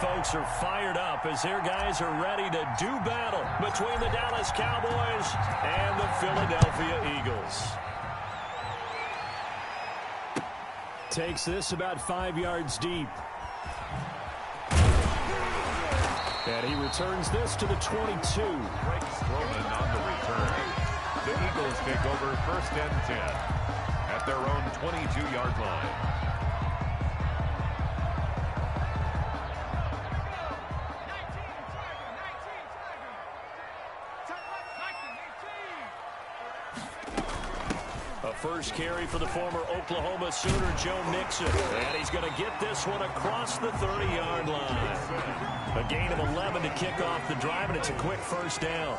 folks are fired up as their guys are ready to do battle between the Dallas Cowboys and the Philadelphia Eagles. Takes this about 5 yards deep. And he returns this to the 22. Breaks Roman on the return. The Eagles take over 1st and 10 at their own 22-yard line. First carry for the former Oklahoma Sooner, Joe Mixon. And he's going to get this one across the 30-yard line. A gain of 11 to kick off the drive, and it's a quick first down.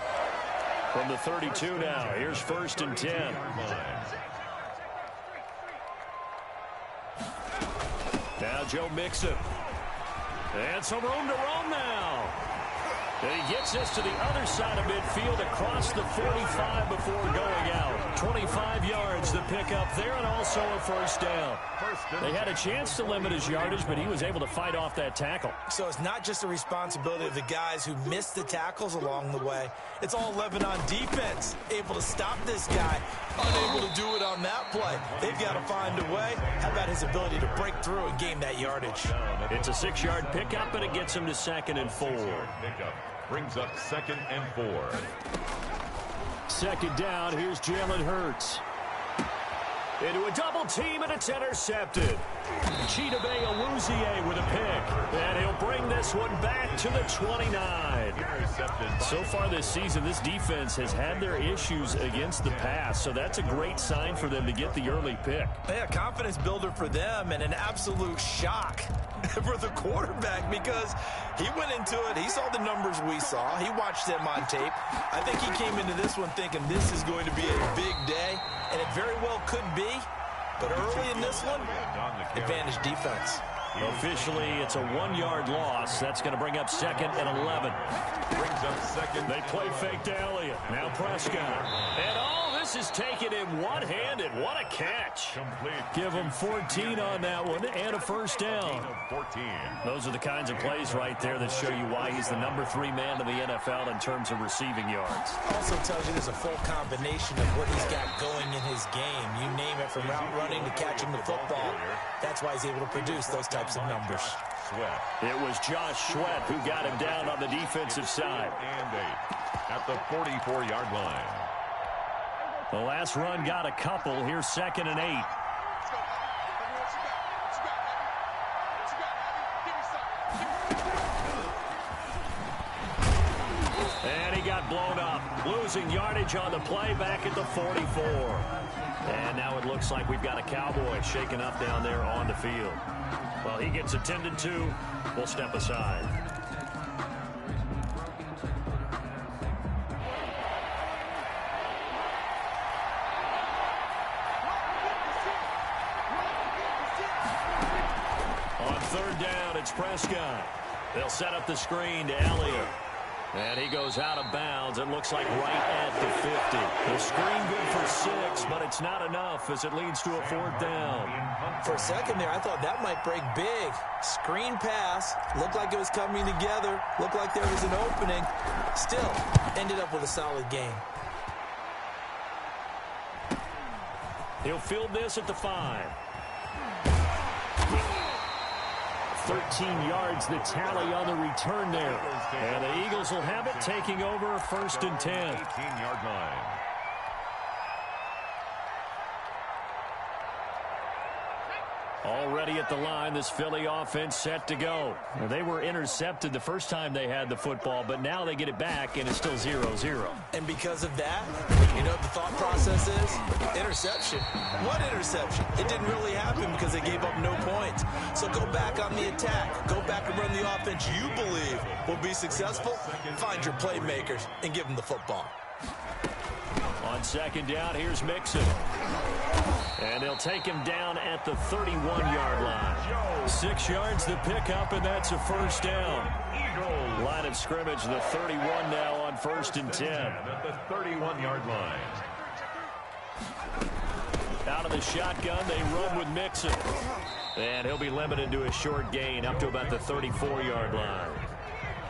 From the 32 now, here's 1st and 10. Now Joe Mixon. And some room to roam now. And he gets this to the other side of midfield across the 45 before going out. 25 yards the pickup there, and also a first down. They had a chance to limit his yardage, but he was able to fight off that tackle. So it's not just the responsibility of the guys who missed the tackles along the way. It's all 11 on defense, able to stop this guy, unable to do it on that play. They've got to find a way. How about his ability to break through and gain that yardage? It's a 6-yard pickup, and it gets him to 2nd and 4. Pickup brings up 2nd and 4. 2nd down, here's Jalen Hurts. Into a double team, and it's intercepted. Chidobe Awuzie with a pick. And he'll bring this one back to the 29. So far this season, this defense has had their issues against the pass, so that's a great sign for them to get the early pick. Yeah, confidence builder for them, and an absolute shock for the quarterback because he went into it. He saw the numbers we saw. He watched them on tape. I think he came into this one thinking this is going to be a big day, and it very well could be. But early in this one, advantage defense. Officially, it's a 1-yard loss. That's going to bring up 2nd and 11. Brings up 2nd. They play fake to Elliott. Now Prescott. And all this is taken in one-handed. What a catch. Complete. Give him 14 on that one and a first down. 14. Those are the kinds of plays right there that show you why he's the number 3 man in the NFL in terms of receiving yards. Also tells you there's a full combination of what he's got going in his game. You name it, from route running to catching the football. That's why he's able to produce those types of numbers. Sweat. It was Josh Sweat who got him down on the defensive side. And 8 at the 44-yard line. The last run got a couple. Here's 2nd and 8. And he got blown up. Losing yardage on the play back at the 44. And now it looks like we've got a Cowboy shaken up down there on the field. Well, he gets attended to. We'll step aside. On 3rd down, it's Prescott. They'll set up the screen to Elliott. And he goes out of bounds. It looks like right at the 50. The screen good for 6, but it's not enough as it leads to a 4th down. For a second there, I thought that might break big. Screen pass. Looked like it was coming together. Looked like there was an opening. Still, ended up with a solid game. He'll field this at the 5. 13 yards the tally on the return there. And the Eagles will have it, taking over 1st and 10. 18-yard line. Already at the line, this Philly offense set to go. Well, they were intercepted the first time they had the football, but now they get it back, and it's still 0-0. And because of that, you know what the thought process is? Interception. What interception? It didn't really happen because they gave up no points. So go back on the attack. Go back and run the offense you believe will be successful. Find your playmakers and give them the football. On 2nd down, here's Mixon. And they'll take him down at the 31-yard line. 6 yards the pickup, and that's a first down. Line of scrimmage, the 31 now on 1st and 10. At the 31-yard line. Out of the shotgun, they run with Mixon. And he'll be limited to a short gain up to about the 34-yard line.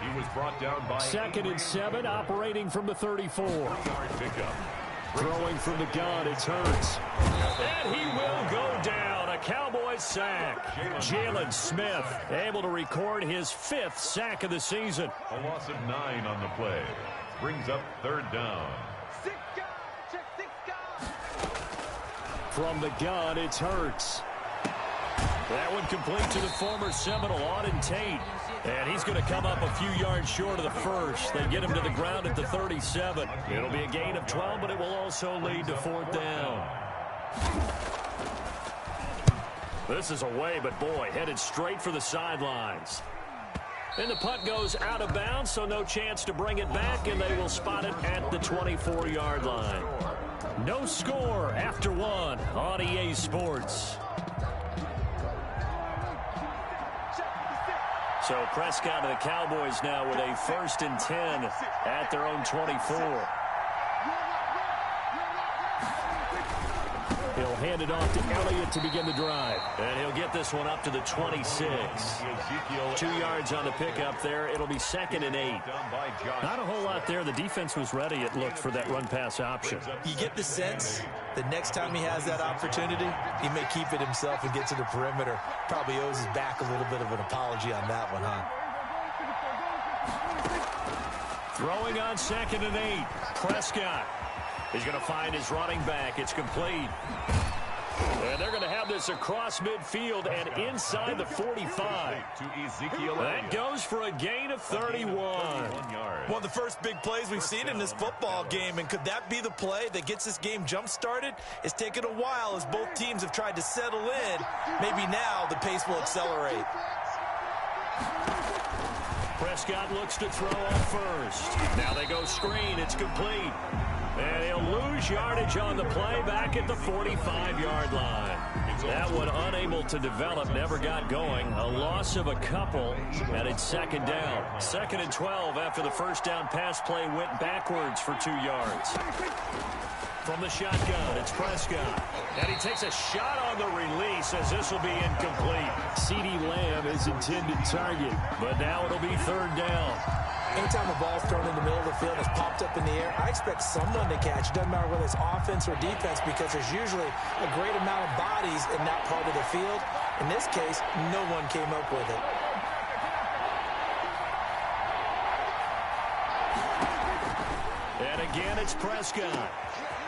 He was brought down by 2nd and 7, operating from the 34. Pickup. Throwing from the gun, it's Hurts. And he will go down. A Cowboys sack. Jalen Smith able to record his 5th sack of the season. A loss of 9 on the play. Brings up 3rd down. From the gun, it's Hurts. That one complete to the former Seminole, Auden Tate. And he's going to come up a few yards short of the first. They get him to the ground at the 37. It'll be a gain of 12, but it will also lead to 4th down. This is away, but boy, headed straight for the sidelines. And the punt goes out of bounds, so no chance to bring it back, and they will spot it at the 24-yard line. No score after 1 on EA Sports. So Prescott and the Cowboys now with a 1st and 10 at their own 24. He'll hand it off to Elliott to begin the drive. And he'll get this one up to the 26. 2 yards on the pickup there. It'll be 2nd and 8. Not a whole lot there. The defense was ready, it looked, for that run-pass option. You get the sense that next time he has that opportunity, he may keep it himself and get to the perimeter. Probably owes his back a little bit of an apology on that one, huh? Throwing on 2nd and 8. Prescott. He's going to find his running back. It's complete. And they're going to have this across midfield and inside the 45. That goes for a gain of 31. One of the first big plays we've seen in this football game, and could that be the play that gets this game jump-started? It's taken a while as both teams have tried to settle in. Maybe now the pace will accelerate. Prescott looks to throw on first. Now they go screen. It's complete. And he'll lose yardage on the play back at the 45-yard line. That one unable to develop, never got going. A loss of a couple, and it's 2nd down. 2nd and 12 after the first down pass play went backwards for 2 yards. From the shotgun, it's Prescott. And he takes a shot on the release as this will be incomplete. CeeDee Lamb is intended target, but now it'll be 3rd down. Anytime a ball's thrown in the middle of the field and it's popped up in the air, I expect someone to catch. It doesn't matter whether it's offense or defense, because there's usually a great amount of bodies in that part of the field. In this case, no one came up with it. And again, it's Prescott.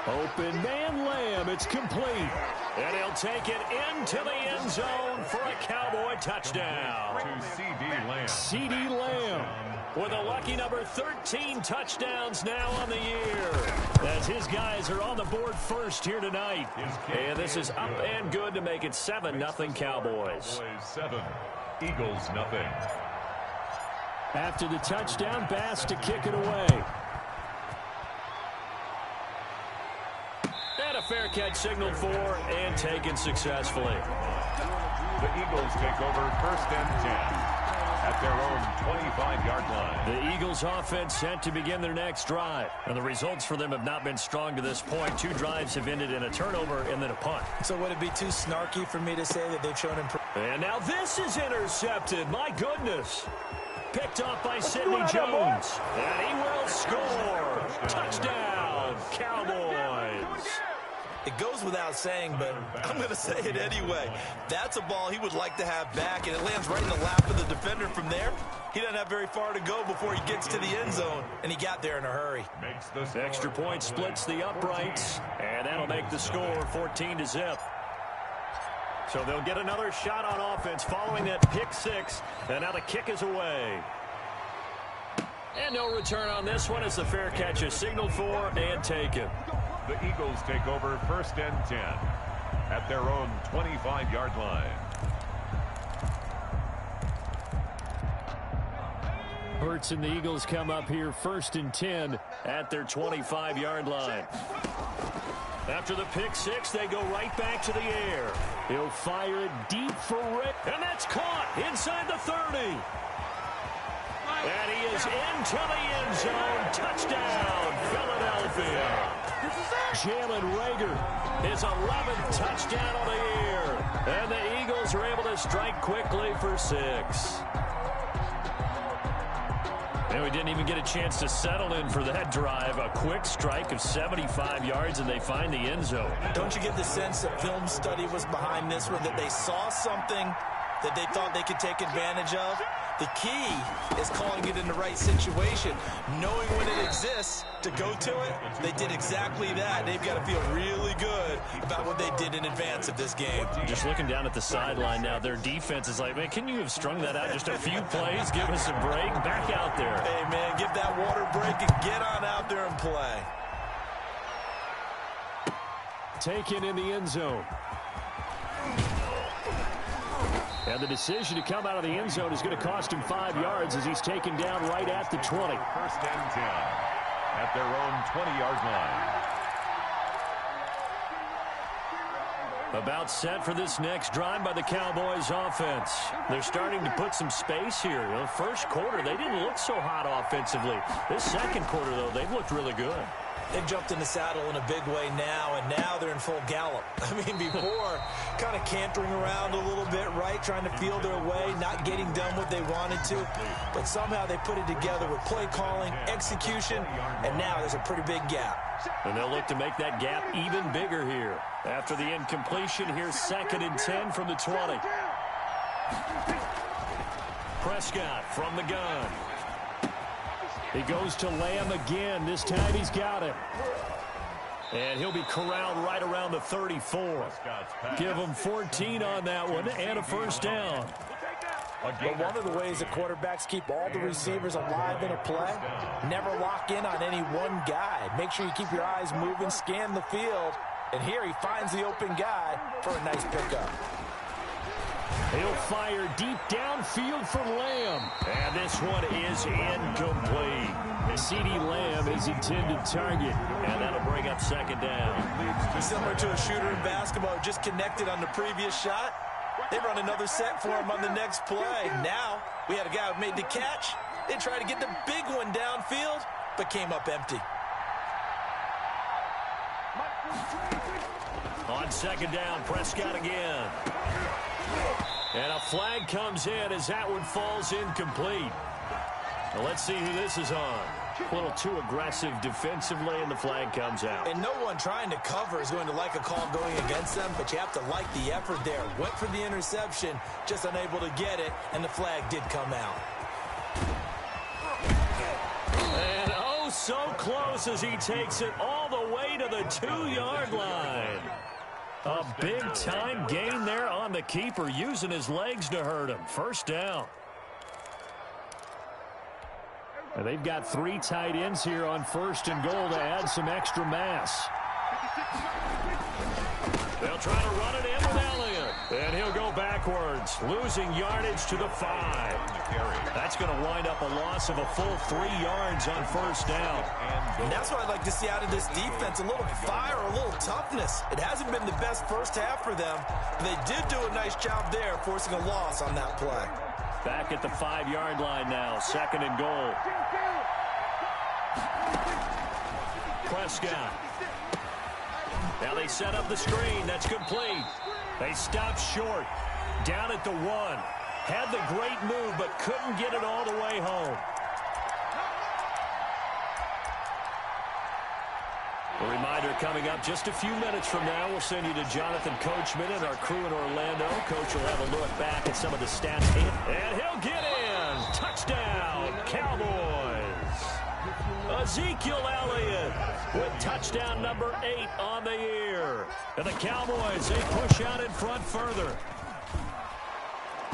Open man Lamb. It's complete. And he'll take it into the end zone for a Cowboy touchdown. To CeeDee Lamb. CeeDee Lamb with a lucky number 13 touchdowns now on the year, as his guys are on the board first here tonight. And this is up and good to make it 7-0 Cowboys. 7, Eagles 0. After the touchdown, Bass to kick it away. And a fair catch signaled for and taken successfully. The Eagles take over 1st and 10. At their own 25-yard line. The Eagles offense set to begin their next drive. And the results for them have not been strong to this point. 2 drives have ended in a turnover and then a punt. So would it be too snarky for me to say that they've shown improvement? And now this is intercepted. My goodness. Picked off by Sidney Jones. And he will score. Touchdown, Cowboys. It goes without saying, but I'm going to say it anyway. That's a ball he would like to have back, and it lands right in the lap of the defender from there. He doesn't have very far to go before he gets to the end zone, and he got there in a hurry. Extra point splits the uprights, and that'll make the score 14-0. So they'll get another shot on offense following that pick 6, and now the kick is away. And no return on this one as the fair catch is signaled for and taken. The Eagles take over 1st and 10 at their own 25-yard line. Hurts and the Eagles come up here 1st and 10 at their 25-yard line. After the pick 6, they go right back to the air. He'll fire it deep for Rick, and that's caught inside the 30. And he is into the end zone. Touchdown, Philadelphia. Jalen Reagor, his 11th touchdown of the year. And the Eagles are able to strike quickly for 6. And we didn't even get a chance to settle in for that drive. A quick strike of 75 yards, and they find the end zone. Don't you get the sense that film study was behind this one, that they saw something that they thought they could take advantage of? The key is calling it in the right situation, knowing when it exists to go to it. They did exactly that. They've got to feel really good about what they did in advance of this game. Just looking down at the sideline now, their defense is like, man, can you have strung that out just a few plays? Give us a break. Back out there. Hey, man, give that water break and get on out there and play. Taken in the end zone. And the decision to come out of the end zone is going to cost him 5 yards as he's taken down right at the 20. First and 10 at their own 20-yard line. About set for this next drive by the Cowboys offense. They're starting to put some space here. The first quarter, they didn't look so hot offensively. This second quarter, though, they've looked really good. They've jumped in the saddle in a big way now, and now they're in full gallop. I mean, before, kind of cantering around a little bit, right, trying to feel their way, not getting done what they wanted to. But somehow they put it together with play calling, execution, and now there's a pretty big gap. And they'll look to make that gap even bigger here. After the incompletion, here's 2nd and 10 from the 20. Prescott from the gun. He goes to Lamb again. This time he's got him. And he'll be corralled right around the 34. Give him 14 on that one and a first down. But one of the ways that quarterbacks keep all the receivers alive in a play, never lock in on any one guy. Make sure you keep your eyes moving, scan the field. And here he finds the open guy for a nice pickup. He'll fire deep downfield for Lamb. And this one is incomplete. CeeDee Lamb is intended target. And that'll bring up 2nd down. Similar to a shooter in basketball, just connected on the previous shot. They run another set for him on the next play. Now, we had a guy who made the catch. They tried to get the big one downfield, but came up empty. On 2nd down, Prescott again. And a flag comes in as that one falls incomplete. Now let's see who this is on. A little too aggressive defensively, and the flag comes out. And no one trying to cover is going to like a call going against them, but you have to like the effort there. Went for the interception, just unable to get it, and the flag did come out. And oh, so close as he takes it all the way to the 2-yard line. A big-time gain there on the keeper, using his legs to hurt him. First down. And they've got 3 tight ends here on 1st and goal to add some extra mass. They'll try to run it in with Elliott. And he'll go backwards, losing yardage to the 5. That's going to wind up a loss of a full 3 yards on 1st down. And that's what I'd like to see out of this defense, a little fire, a little toughness. It hasn't been the best first half for them, but they did do a nice job there, forcing a loss on that play. Back at the 5-yard line now, 2nd and goal. Prescott. Now they set up the screen. That's complete. They stopped short. Down at the 1. Had the great move, but couldn't get it all the way home. A reminder coming up just a few minutes from now. We'll send you to Jonathan Coachman and our crew in Orlando. Coach will have a look back at some of the stats. And he'll get in. Touchdown, Cowboys. Ezekiel Elliott with touchdown number 8 on the year. And the Cowboys, they push out in front further.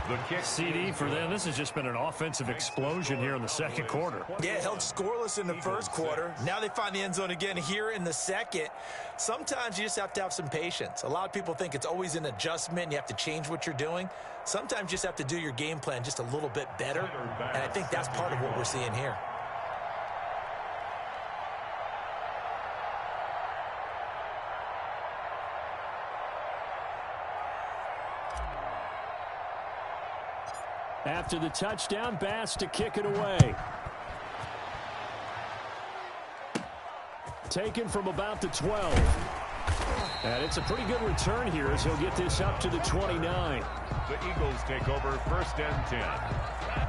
The kick. CD for them. This has just been an offensive explosion here in the second quarter. Yeah, held scoreless in the first quarter. Now they find the end zone again here in the second. Sometimes you just have to have some patience. A lot of people think it's always an adjustment. You have to change what you're doing. Sometimes you just have to do your game plan just a little bit better. And I think that's part of what we're seeing here. After the touchdown, Bass to kick it away. Taken from about the 12. And it's a pretty good return here as he'll get this up to the 29. The Eagles take over 1st and 10.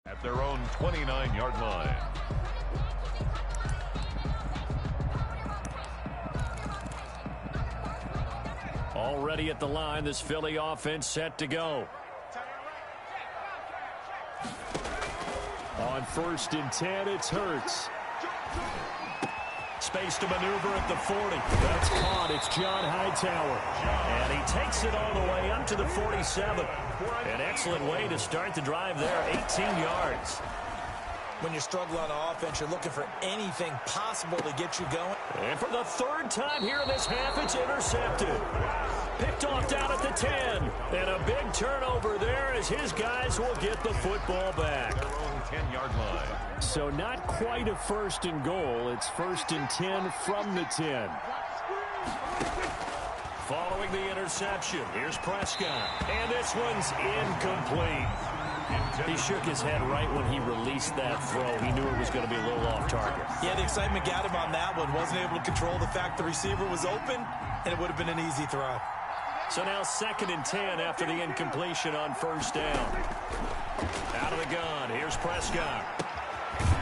At their own 29-yard line. Already at the line, this Philly offense set to go. On 1st and 10, it's Hurts. Space to maneuver at the 40. That's caught. It's John Hightower. And he takes it all the way up to the 47. An excellent way to start the drive there, 18 yards. When you struggle on offense, you're looking for anything possible to get you going. And for the 3rd time here in this half, it's intercepted. Picked off down at the 10. And a big turnover there as his guys will get the football back. Their own 10-yard line. So not quite a 1st and goal. It's 1st and 10 from the 10. Following the interception, here's Prescott. And this one's incomplete. He shook his head right when he released that throw. He knew it was going to be a little off target. Yeah, the excitement got him on that one. Wasn't able to control the fact the receiver was open, and it would have been an easy throw. So now 2nd and 10 after the incompletion on 1st down. Out of the gun, here's Prescott.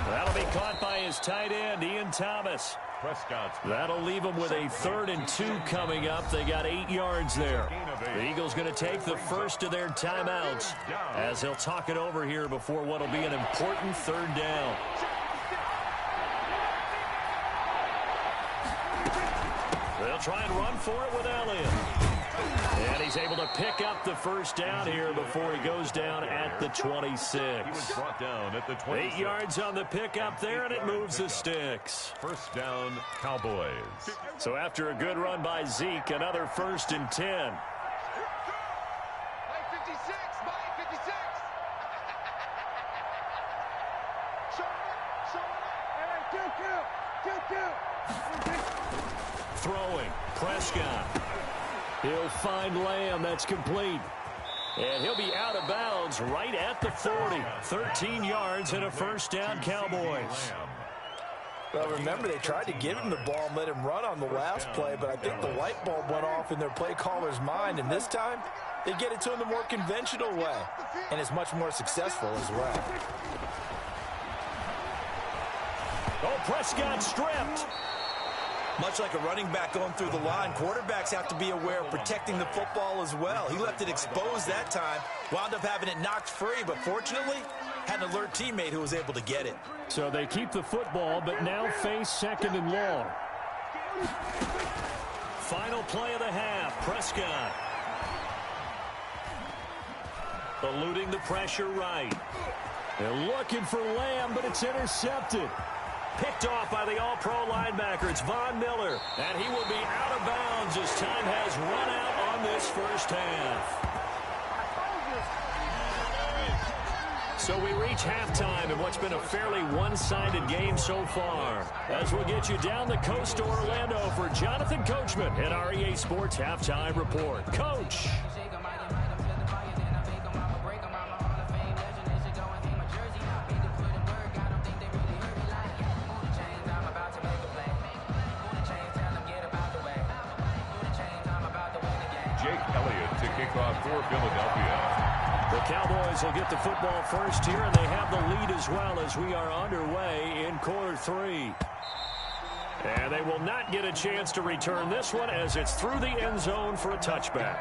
That'll be caught by his tight end, Ian Thomas. Prescott's. That'll leave them with a 3rd and 2 coming up. They got 8 yards there. The Eagles going to take the first of their timeouts as they'll talk it over here before what will be an important 3rd down. They'll try and run for it with Elliott. And he's able to pick up the 1st down here before he goes down at the 26. He was brought down at the 26. 8 yards on the pickup there, and it moves the sticks. 1st down, Cowboys. So after a good run by Zeke, another 1st and 10. Throwing, Prescott. He'll find Lamb. That's complete. And he'll be out of bounds right at the 40. 13 yards and a 1st down, Cowboys. Well, remember, they tried to give him the ball and let him run on the last play, but I think the light bulb went off in their play caller's mind, and this time they get it to him the more conventional way, and it's much more successful as well. Oh, Prescott stripped. Much like a running back going through the line, quarterbacks have to be aware of protecting the football as well. He left it exposed that time, wound up having it knocked free, but fortunately had an alert teammate who was able to get it. So they keep the football, but now face 2nd and long. Final play of the half, Prescott. Eluding the pressure right. They're looking for Lamb, but it's intercepted. Picked off by the all-pro linebacker. It's Von Miller. And he will be out of bounds as time has run out on this 1st half. So we reach halftime in what's been a fairly one-sided game so far. As we'll get you down the coast to Orlando for Jonathan Coachman at our EA Sports Halftime Report. Coach. Elliott to kick off for Philadelphia. The Cowboys will get the football first here, and they have the lead as well as we are underway in quarter 3. And they will not get a chance to return this one as it's through the end zone for a touchback.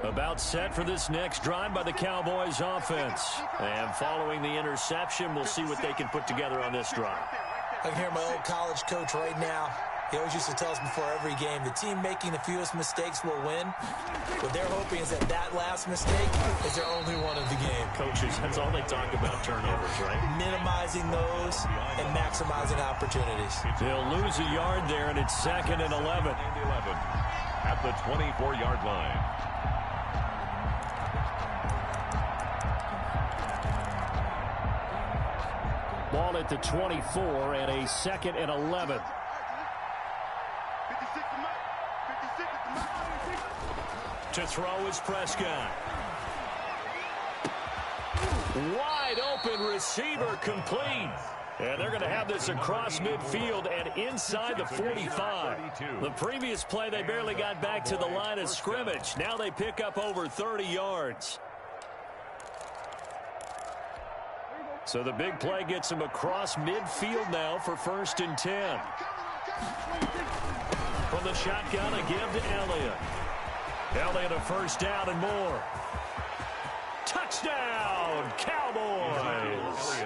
About set for this next drive by the Cowboys offense. And following the interception, we'll see what they can put together on this drive. I can hear my old college coach right now. He always used to tell us before every game, the team making the fewest mistakes will win. What they're hoping is that last mistake is their only one of the game. Coaches, that's all they talk about, turnovers, right? Minimizing those and maximizing opportunities. They'll lose a yard there, and it's 2nd and 11. At the 24-yard line. Ball at the 24 and a 2nd and 11. To throw is Prescott. Wide open receiver complete. And they're going to have this across midfield and inside the 45. The previous play, they barely got back to the line of scrimmage. Now they pick up over 30 yards. So the big play gets him across midfield now for 1st and 10. From the shotgun, a give to Elliott. Elliott a first down and more. Touchdown, Cowboys!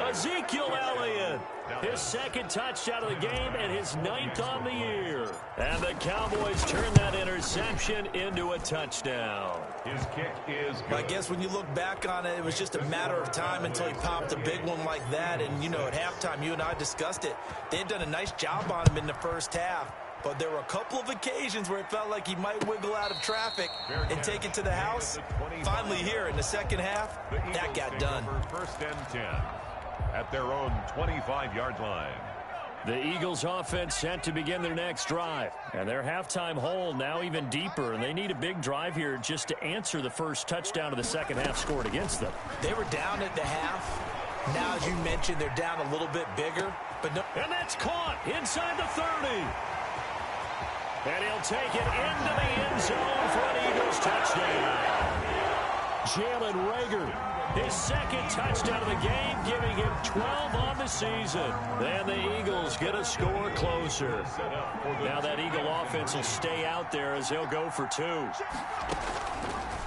Ezekiel Elliott, his 2nd touchdown of the game and his 9th on the year. And the Cowboys turn that interception into a touchdown. His kick is good. I guess when you look back on it, it was just a matter of time until he popped a big one like that. And, you know, at halftime, you and I discussed it. They had done a nice job on him in the first half. But there were a couple of occasions where it felt like he might wiggle out of traffic and take it to the house. Finally here in the second half, that got done. 1st and 10 at their own 25-yard line. The Eagles offense set to begin their next drive. And their halftime hole now even deeper. And they need a big drive here just to answer the first touchdown of the second half scored against them. They were down at the half. Now, as you mentioned, they're down a little bit bigger. But no. And that's caught inside the 30. And he'll take it into the end zone for an Eagles touchdown. Jalen Reagor, his 2nd touchdown of the game, giving him 12 on the season. And the Eagles get a score closer. Now that Eagle offense will stay out there as they'll go for 2.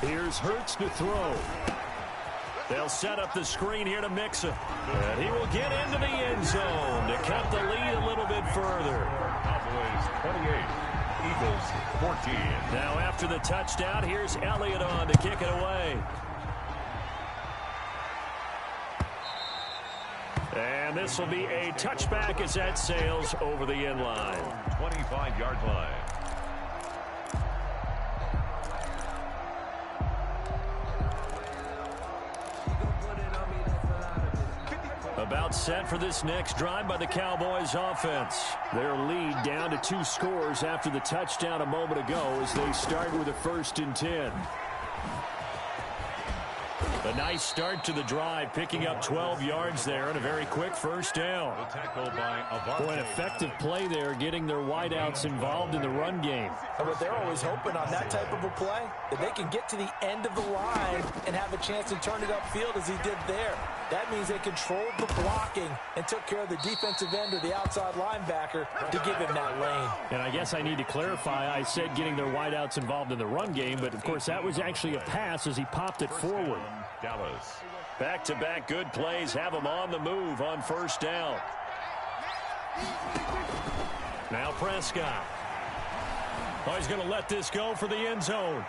Here's Hurts to throw. They'll set up the screen here to Mixon. And he will get into the end zone to cut the lead a little bit further. Cowboys 28. Eagles 14. Now after the touchdown, here's Elliott on to kick it away. And this will be a touchback as that sails over the end line. 25-yard line. About set for this next drive by the Cowboys offense. Their lead down to 2 scores after the touchdown a moment ago as they start with a 1st and 10. A nice start to the drive, picking up 12 yards there and a very quick first down. Boy, an effective play there, getting their wideouts involved in the run game. But they're always hoping on that type of a play that they can get to the end of the line and have a chance to turn it upfield as he did there. That means they controlled the blocking and took care of the defensive end or the outside linebacker to give him that lane. And I guess I need to clarify, I said getting their wideouts involved in the run game, but of course that was actually a pass as he popped it forward. Dallas. Back-to-back good plays have him on the move on first down. Now Prescott. Oh, he's going to let this go for the end zone.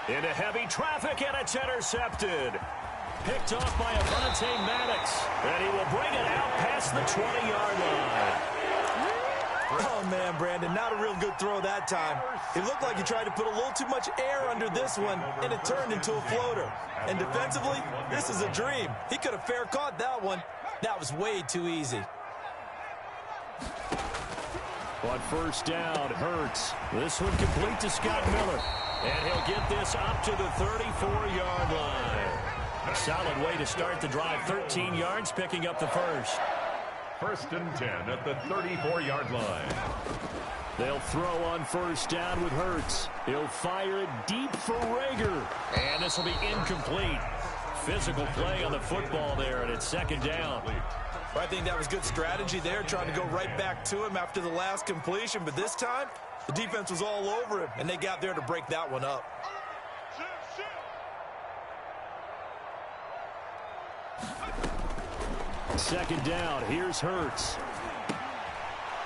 Into heavy traffic, and it's intercepted. Picked off by Avonte Maddox. And he will bring it out past the 20-yard line. Oh, man, Brandon, not a real good throw that time. It looked like he tried to put a little too much air under this one, and it turned into a floater. And defensively, this is a dream. He could have fair caught that one. That was way too easy. On first down, Hurts. This one complete to Scott Miller. And he'll get this up to the 34-yard line. A solid way to start the drive. 13 yards, picking up the first. First and 10 at the 34-yard line. They'll throw on first down with Hurts. He'll fire it deep for Rager. And this will be incomplete. Physical play on the football there, and it's second down. I think that was good strategy there, trying to go right back to him after the last completion. But this time, the defense was all over him, and they got there to break that one up. Second down, here's Hurts.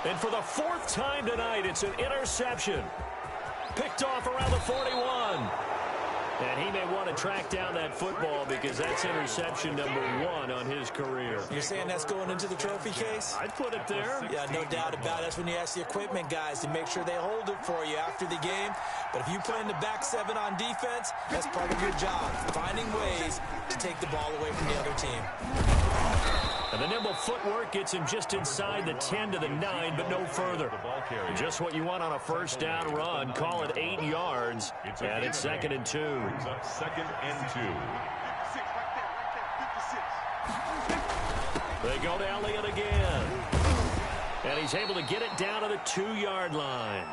And for the fourth time tonight, it's an interception. Picked off around the 41. And he may want to track down that football because that's interception number 1 on his career. You're saying that's going into the trophy case? I'd put it there. Yeah, no doubt about it. That's when you ask the equipment guys to make sure they hold it for you after the game. But if you play in the back 7 on defense, that's part of your job, finding ways to take the ball away from the other team. And the nimble footwork gets him just inside the 10 to the 9, but no further. Just what you want on a first down run. Call it 8 yards, and it's second and 2. Second and 2. They go to Elliott again. And he's able to get it down to the 2-yard line.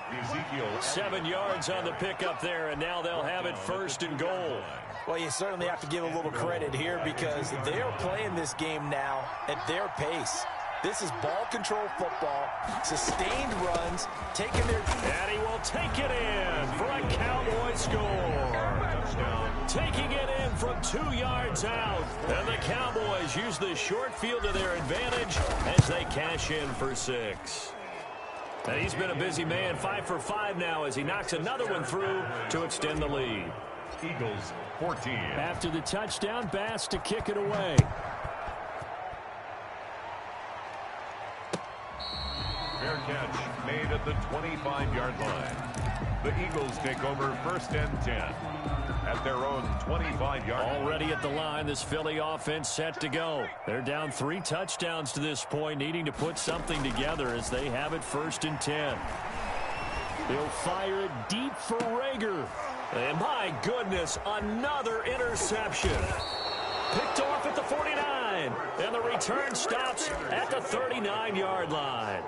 7 yards on the pickup there, and now they'll have it first and goal. Well, you certainly have to give a little credit here because they are playing this game now at their pace. This is ball control football, sustained runs, taking their... And he will take it in for a Cowboy score. Taking it in from 2 yards out. And the Cowboys use the short field to their advantage as they cash in for 6. And he's been a busy man, 5 for 5 now as he knocks another one through to extend the lead. Eagles 14. After the touchdown, Bass to kick it away. Fair catch made at the 25-yard line. The Eagles take over first and 10 at their own 25-yard line. Already at the line, this Philly offense set to go. They're down 3 touchdowns to this point, needing to put something together as they have it first and 10. He'll fire it deep for Rager. And my goodness, another interception. Picked off at the 49. And the return stops at the 39-yard line.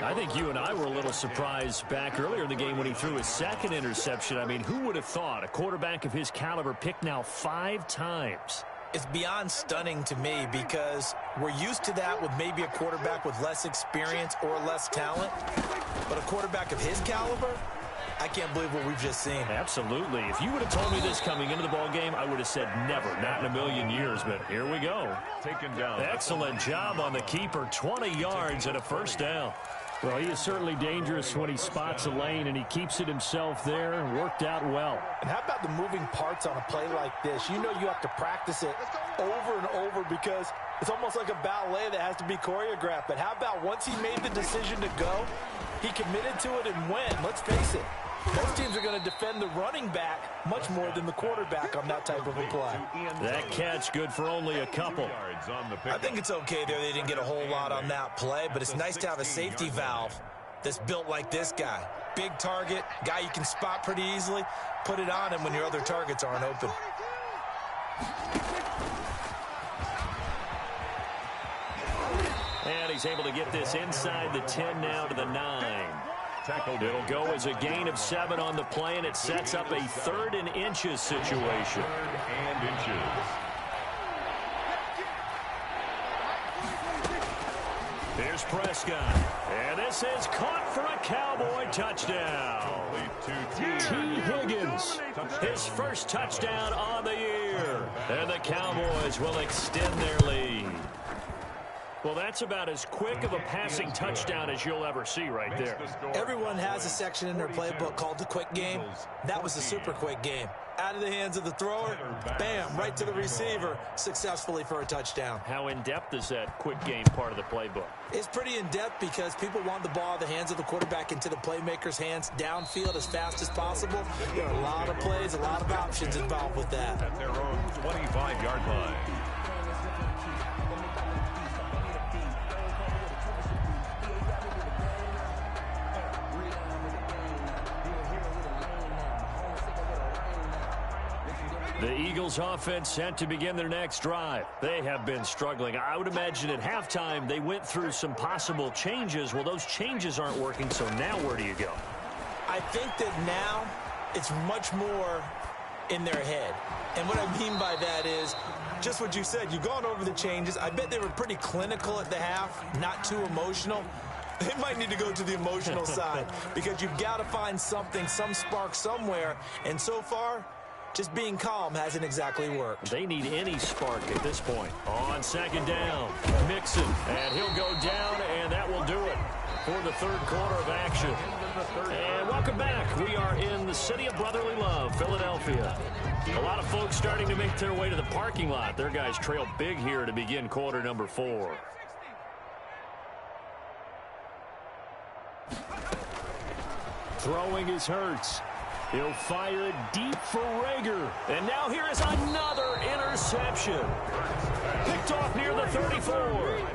I think you and I were a little surprised back earlier in the game when he threw his second interception. I mean, who would have thought a quarterback of his caliber picked now 5 times? It's beyond stunning to me because we're used to that with maybe a quarterback with less experience or less talent. But a quarterback of his caliber, I can't believe what we've just seen. Absolutely. If you would have told me this coming into the ball game, I would have said never, not in a million years. But here we go. Taken down. Excellent job on the keeper. 20 yards and a first down. Well, he is certainly dangerous when he spots a lane, and he keeps it himself there and worked out well. And how about the moving parts on a play like this? You know you have to practice it over and over because it's almost like a ballet that has to be choreographed. But how about once he made the decision to go, he committed to it and went. Let's face it. Most teams are going to defend the running back much more than the quarterback on that type of a play. That catch good for only a couple. I think it's okay there. They didn't get a whole lot on that play, but it's nice to have a safety valve that's built like this guy. Big target, guy you can spot pretty easily. Put it on him when your other targets aren't open. And he's able to get this inside the 10 now to the 9. It'll go as a gain of 7 on the play, and it sets up a 3rd and inches situation. 3rd and inches. Here's Prescott. And this is caught for a Cowboy touchdown. T. Higgins, his first touchdown on the year. And the Cowboys will extend their lead. Well, that's about as quick of a passing touchdown as you'll ever see right there. Everyone has a section in their playbook called the quick game. That was the super quick game. Out of the hands of the thrower, bam, right to the receiver, successfully for a touchdown. How in-depth is that quick game part of the playbook? It's pretty in-depth because people want the ball out of the hands of the quarterback into the playmaker's hands downfield as fast as possible. There are a lot of plays, a lot of options involved with that. At their own 25-yard line. The Eagles offense set to begin their next drive. They have been struggling. I would imagine at halftime they went through some possible changes. Well, those changes aren't working, so now where do you go? I think that now it's much more in their head. And what I mean by that is just what you said. You've gone over the changes. I bet they were pretty clinical at the half, not too emotional. They might need to go to the emotional side because you've got to find something, some spark somewhere. And so far, just being calm hasn't exactly worked. They need any spark at this point. On second down, Mixon, and he'll go down, and that will do it for the third quarter of action. And welcome back. We are in the city of brotherly love, Philadelphia. A lot of folks starting to make their way to the parking lot. Their guys trail big here to begin quarter number 4. Throwing is Hurts. He'll fire it deep for Rager. And now here is another interception. Picked off near the 34.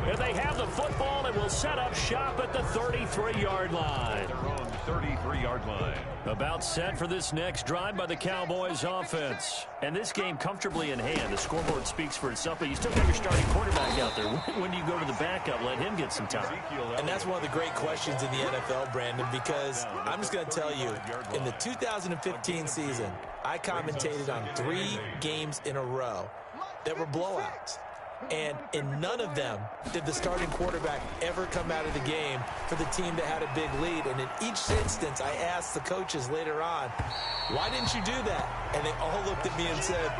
And they have the football and will set up shop at the 33-yard line. Their own 33-yard line. About set for this next drive by the Cowboys offense. And this game comfortably in hand. The scoreboard speaks for itself, but you still got your starting quarterback out there. When do you go to the backup? Let him get some time. And that's one of the great questions in the NFL, Brandon, because I'm just going to tell you, in the 2015 season, I commentated on 3 games in a row that were blowouts. And in none of them did the starting quarterback ever come out of the game for the team that had a big lead. And in each instance, I asked the coaches later on, why didn't you do that? And they all looked at me and said,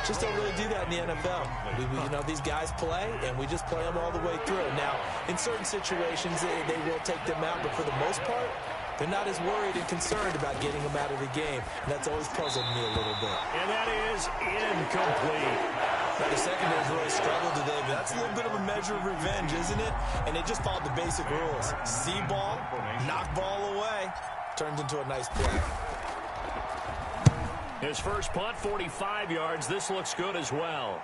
just don't really do that in the NFL. You know, these guys play, and we just play them all the way through. Now, in certain situations, they will take them out, but for the most part, they're not as worried and concerned about getting them out of the game. And that's always puzzled me a little bit. And that is incomplete. Now, the secondary's really struggled today, but that's a little bit of a measure of revenge, isn't it? And they just followed the basic rules. See ball, knock ball away, turns into a nice play. His first punt, 45 yards. This looks good as well.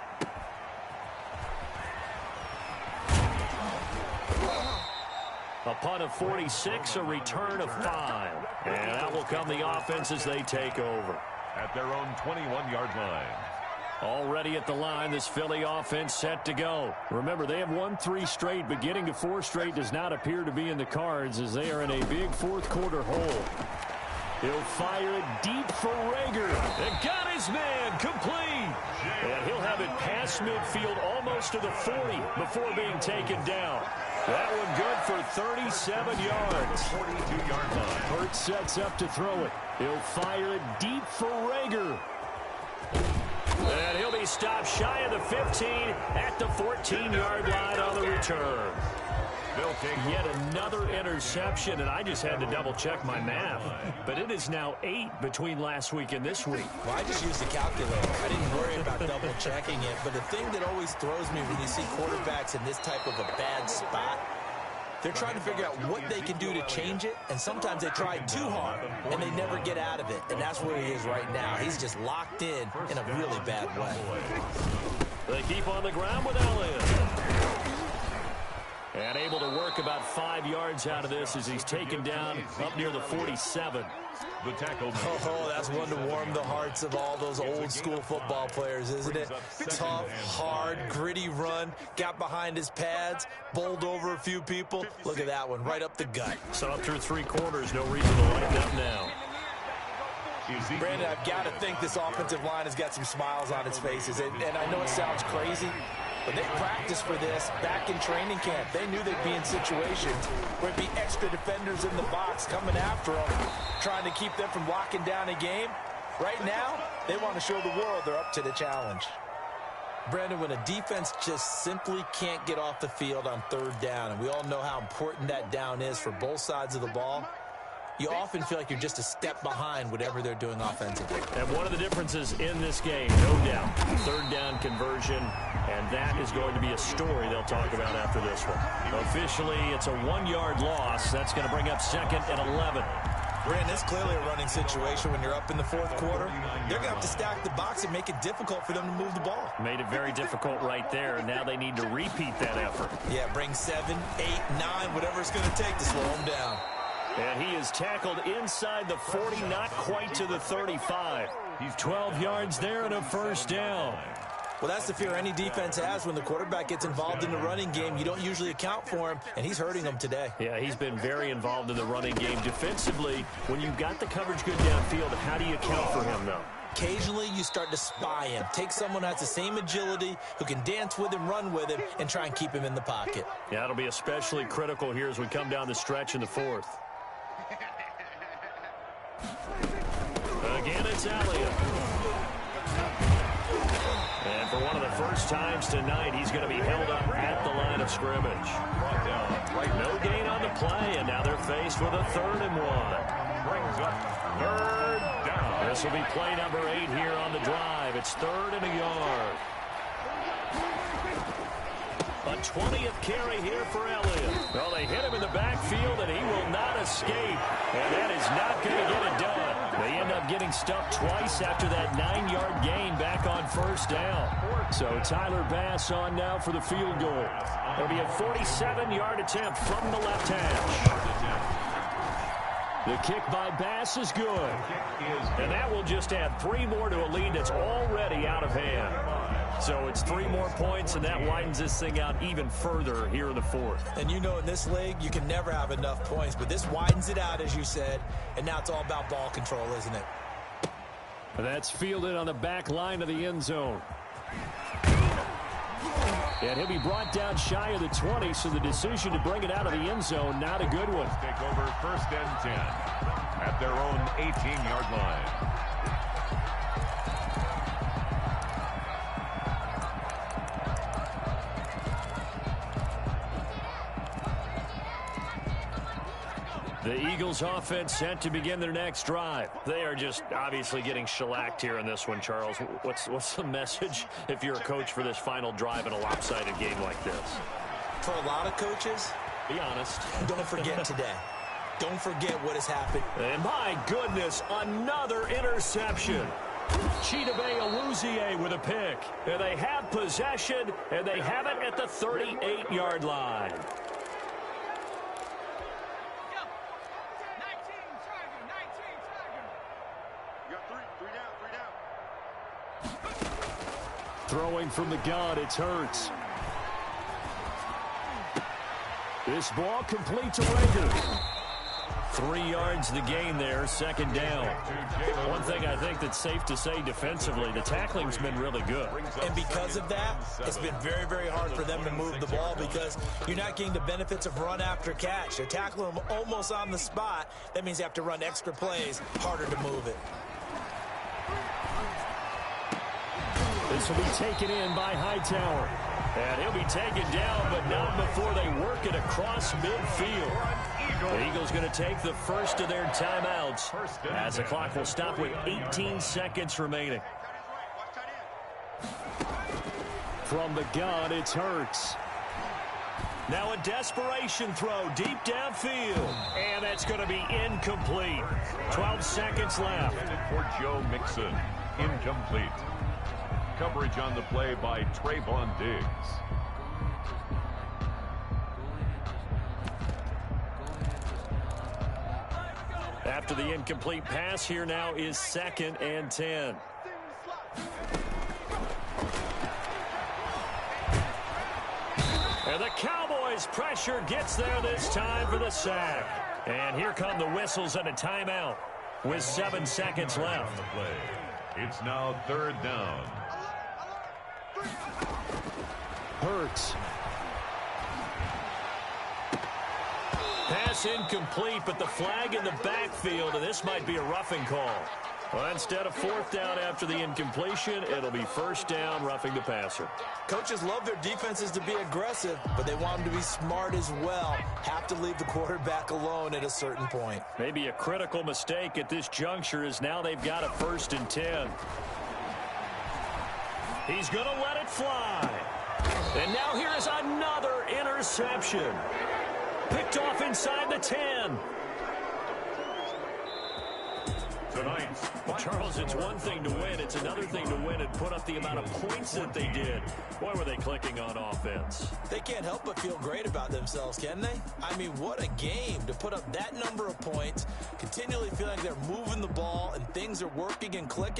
A punt of 46, a return of 5. And that will come the offense as they take over. At their own 21-yard line. Already at the line, this Philly offense set to go. Remember, they have won 3 straight, but getting to 4 straight does not appear to be in the cards as they are in a big fourth quarter hole. He'll fire it deep for Rager. And got his man complete. And he'll have it past midfield almost to the 40 before being taken down. That one good for 37 yards. 42-yard line. Hurts sets up to throw it. He'll fire it deep for Rager. And he'll be stopped shy of the 15 at the 14-yard line on the return. They'll take yet another interception, and I just had to double-check my math. But it is now 8 between last week and this week. Well, I just used a calculator. I didn't worry about double-checking it. But the thing that always throws me when you see quarterbacks in this type of a bad spot, they're trying to figure out what they can do to change it, and sometimes they try too hard, and they never get out of it. And that's where he is right now. He's just locked in a really bad way. They keep on the ground with Elliott. And able to work about 5 yards out of this as he's taken down up near the 47. The tackle. Oh, that's one to warm the hearts of all those old school football players, isn't it? Tough, hard, gritty run. Got behind his pads, bowled over a few people. Look at that one, right up the gut. So up through 3 quarters, no reason to lighten up now. Brandon, I've got to think this offensive line has got some smiles on its faces. And I know it sounds crazy, but they practiced for this back in training camp. They knew they'd be in situations where it'd be extra defenders in the box coming after them, trying to keep them from locking down a game. Right now, they want to show the world they're up to the challenge. Brandon, when a defense just simply can't get off the field on 3rd down, and we all know how important that down is for both sides of the ball, you often feel like you're just a step behind whatever they're doing offensively. And one of the differences in this game, no doubt, 3rd down conversion, and that is going to be a story they'll talk about after this one. Officially, it's a 1-yard loss. That's going to bring up 2nd and 11. Brandon, it's clearly a running situation when you're up in the 4th quarter. They're going to have to stack the box and make it difficult for them to move the ball. Made it very difficult right there. Now they need to repeat that effort. Yeah, bring 7, 8, 9, whatever it's going to take to slow them down. And he is tackled inside the 40, not quite to the 35. He's 12 yards there and a first down. Well, that's the fear any defense has when the quarterback gets involved in the running game. You don't usually account for him, and he's hurting them today. Yeah, he's been very involved in the running game. Defensively, when you've got the coverage good downfield, how do you account for him, though? Occasionally, you start to spy him. Take someone who has the same agility, who can dance with him, run with him, and try and keep him in the pocket. Yeah, it'll be especially critical here as we come down the stretch in the fourth. Again, it's Elliott. And for one of the first times tonight, he's going to be held up at the line of scrimmage. brought down. Right, No gain on the play, and now they're faced with a 3rd and 1. brings up 3rd down. This will be play number 8 here on the drive. It's 3rd and a yard. A 20th carry here for Elliott. Well, they hit him in the backfield, and he will not escape. And that is not going to get it done. They end up getting stuffed twice after that 9-yard gain back on 1st down. So Tyler Bass on now for the field goal. It'll be a 47-yard attempt from the left hash. The kick by Bass is good. And that will just add 3 more to a lead that's already out of hand. So it's 3 more points, and that widens this thing out even further here in the 4th. And you know in this league, you can never have enough points, but this widens it out, as you said, and now it's all about ball control, isn't it? That's fielded on the back line of the end zone. And he'll be brought down shy of the 20, so the decision to bring it out of the end zone, not a good one. Take over 1st and 10 at their own 18-yard line. The Eagles offense set to begin their next drive. They are just obviously getting shellacked here in this one, Charles. What's the message if you're a coach for this final drive in a lopsided game like this? For a lot of coaches, Be honest. don't forget today. Don't forget what has happened. And my goodness, another interception. Chidobe Awuzie with a pick. And they have possession, and they have it at the 38-yard line. Throwing from the gun, it's Hurts. This ball complete to Rager. 3 yards the gain there, 2nd down. One thing I think that's safe to say defensively, the tackling's been really good. And because of that, it's been very, very hard for them to move the ball because you're not getting the benefits of run after catch. They're tackling them almost on the spot. That means you have to run extra plays, harder to move it. This will be taken in by Hightower. And he'll be taken down, but not before they work it across midfield. The Eagles going to take the first of their timeouts as the clock will stop with 18 seconds remaining. From the gun, it's Hurts. Now a desperation throw deep downfield. And that's going to be incomplete. 12 seconds left. For Joe Mixon. Incomplete. Coverage on the play by Trayvon Diggs. After the incomplete pass, here now is 2nd and 10. And the Cowboys' pressure gets there this time for the sack. And here come the whistles and a timeout with 7 seconds left. It's now 3rd down. Hurts. Pass incomplete, but the flag in the backfield, and this might be a roughing call. Well, instead of 4th down after the incompletion, it'll be 1st down, roughing the passer. Coaches love their defenses to be aggressive, but they want them to be smart as well. Have to leave the quarterback alone at a certain point. Maybe a critical mistake at this juncture is now they've got a 1st and 10. He's going to let it fly. And now here is another interception. Picked off inside the 10. tonight's Charles, it's one thing to win. It's another thing to win and put up the amount of points that they did. Boy, were they clicking on offense. They can't help but feel great about themselves, can they? I mean, what a game to put up that number of points, continually feeling like they're moving the ball and things are working and clicking.